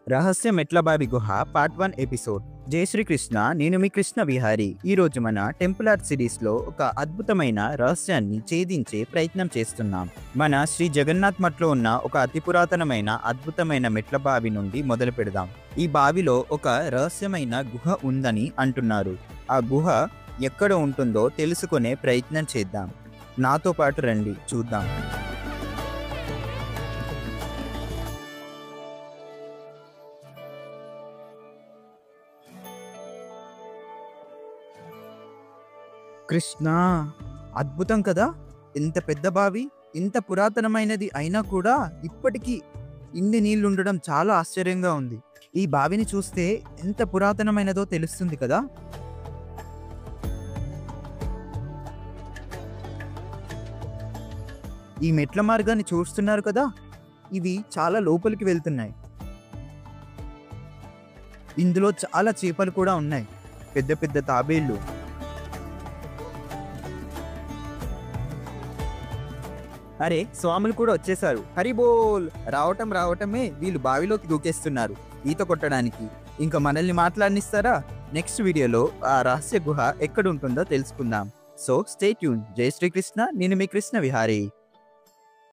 రహస్య మెట్లబావి గుహ part 1 episode. జై శ్రీకృష్ణ, నేను మీ కృష్ణ విహారీ. ఈరోజు మన టెంపుల్ ఆర్ట్ సిరీస్లో ఒక అద్భుతమైన రహస్యాన్ని ఛేదించే ప్రయత్నం చేస్తున్నాం. మన శ్రీ జగన్నాథ్ మఠంలో ఉన్న ఒక అతి పురాతనమైన అద్భుతమైన మెట్ల బావి నుండి మొదలు పెడదాం. ఈ బావిలో ఒక రహస్యమైన గుహ ఉందని అంటున్నారు. ఆ గుహ ఎక్కడ ఉంటుందో తెలుసుకునే ప్రయత్నం చేద్దాం. నాతో పాటు రండి, చూద్దాం. కృష్ణ, అద్భుతం కదా! ఎంత పెద్ద బావి, ఇంత పురాతనమైనది అయినా కూడా ఇప్పటికీ ఇన్ని నీళ్లు ఉండడం చాలా ఆశ్చర్యంగా ఉంది. ఈ బావిని చూస్తే ఎంత పురాతనమైనదో తెలుస్తుంది కదా. ఈ మెట్ల మార్గాన్ని చూస్తున్నారు కదా, ఇవి చాలా లోపలికి వెళ్తున్నాయి. ఇందులో చాలా చేపలు కూడా ఉన్నాయి, పెద్ద పెద్ద తాబేళ్లు. అరే, స్వాములు కూడా వచ్చేసారు. హరిబోల్! రావటమే వీళ్ళు బావిలోకి దూకేస్తున్నారు ఈత కొట్టడానికి. ఇంకా మనల్ని మాట్లాడనిస్తారా? నెక్స్ట్ వీడియోలో ఆ రహస్య గుహ ఎక్కడుంటుందో తెలుసుకుందాం. So stay tune. జై శ్రీకృష్ణ, నేను మీ కృష్ణ విహారీ.